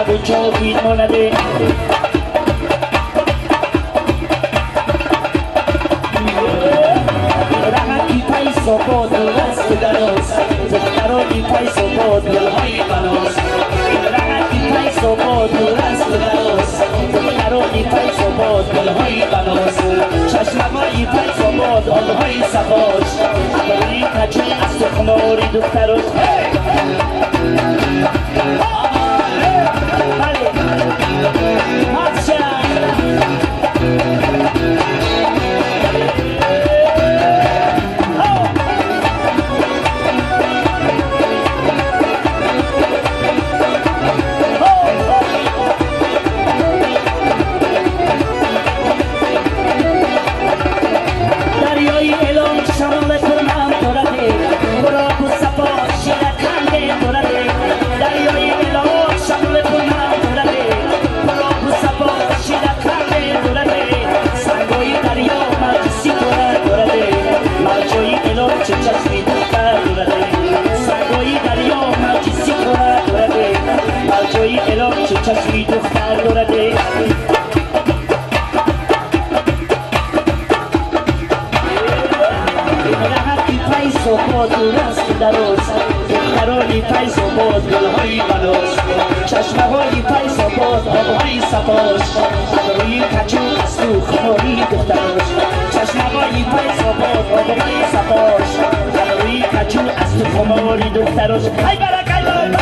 و جاوید مانده رحمتی پیس و باد و رست دراز دخترانی پیس و باد دلهای بناز رحمتی پیس و باد و رست دراز دخترانی پیس و باد دلهای بناز چشمهایی پیس و باد آنهای سباش عبری کچه از سخناری دختراش چشمی دختر دورده رحمتی پیس و باد و رست دراز دخترانی پیس و باد گلهای بناز چشمه های پیس و باد آبهای سباش روی کچو از تو خماری دختراش چشمه های پیس و باد آبهای سباش روی کچو از تو خماری دختراش ای برک ای برک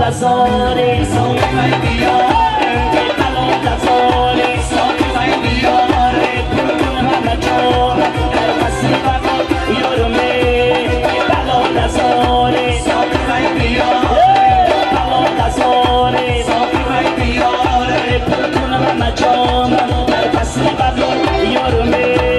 Lazare, soy mai diore, palo lazare, soy mai diore, purpurna machona, pasiva yorme, palo lazare, soy mai diore, palo lazare, soy mai diore, purpurna machona, pasiva yorme.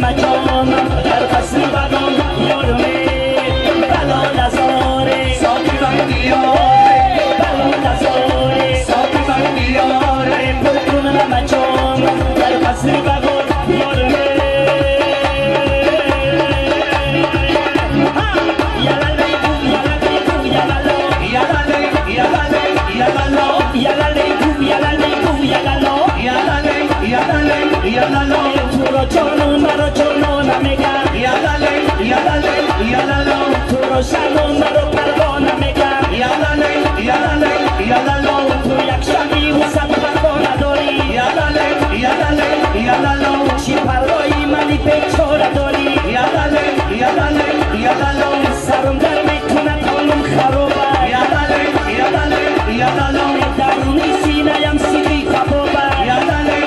My روشن و مرا پروانه میگم یالله یالله یالله تو یک شبی وسط پروانه داری یالله یالله چی پروایی منی بیچاره داری یالله یالله سرم در میتونه قانون خرابه یالله درونی سینه‌ام سیدی کبابه یالله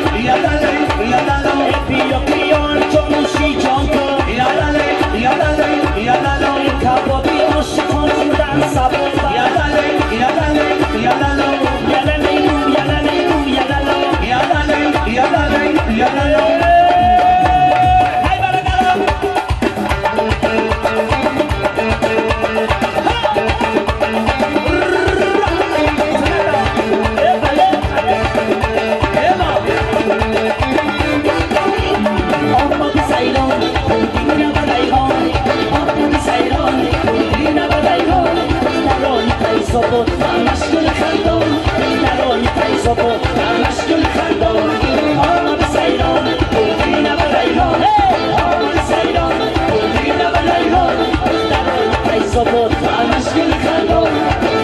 بیا بیان جانوشی جان تو یالله کبابی عاشقان خوردن سبابه مشکل خندان درانی تیزابو مشکل خندان آمد سیران بودین و ریحان آمد سیران بودین و ریحان درانی تیزابو مشکل خندان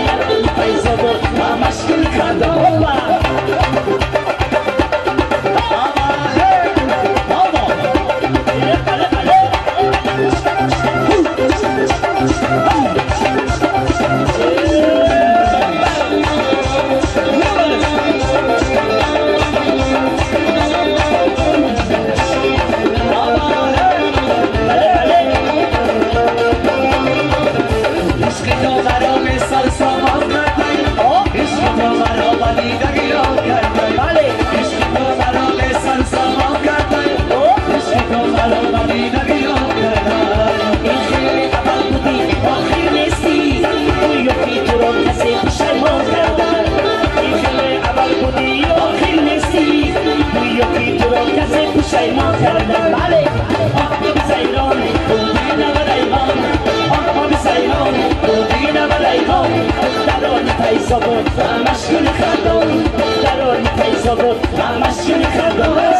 درانی تیزابو مشکل خندان شیمان کردن بله آقا بزیران بودین و ریحان آقا بزیران بودین و ریحان درانی پیزا بود مشکل خندان درانی پیزا بود مشکل خندان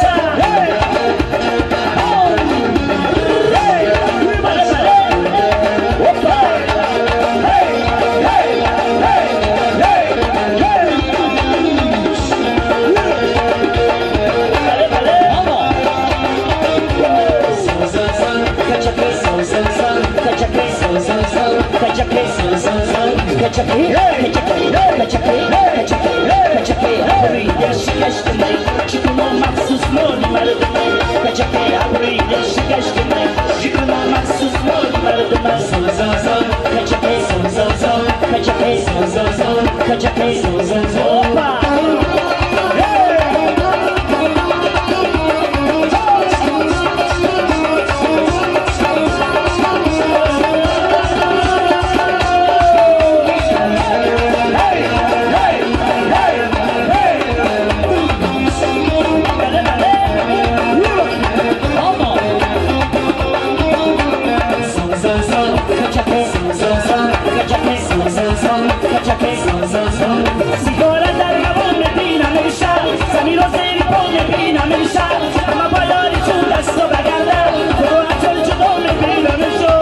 سیگاره در هوا میبینم امشب زمین رو زیر پا میبینم امشب اما بالاری چون دست رو بگردم تو رو اجل جدا میبینم امشب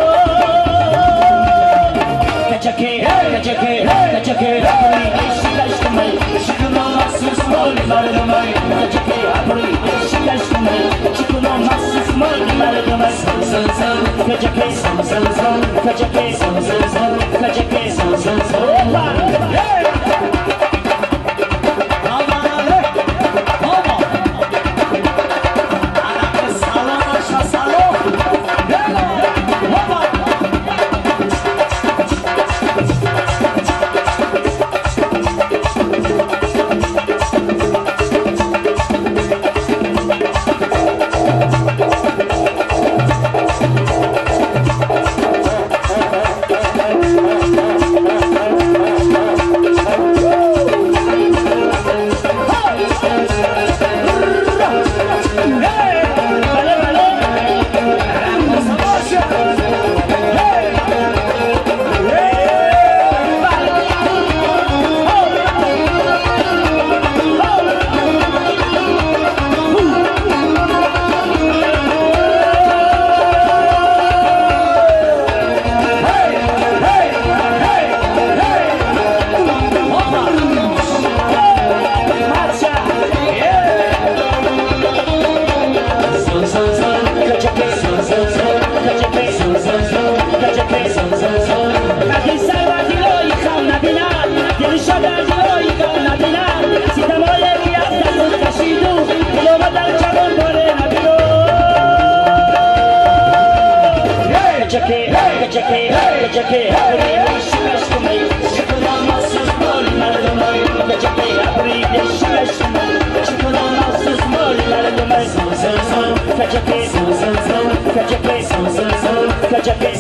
کچکه اپری شکشت من شکنا مخصوص مالی مردمای کچکه اپری شکشت من شکنا مخصوص مالی مردمای کچکه Geceke, Abri, Shimashkumay, Shikunamas's Moli, Maradamay, Geceke, Abri, Shimashkumay, Shikunamas's Moli, Maradamay, Geceke,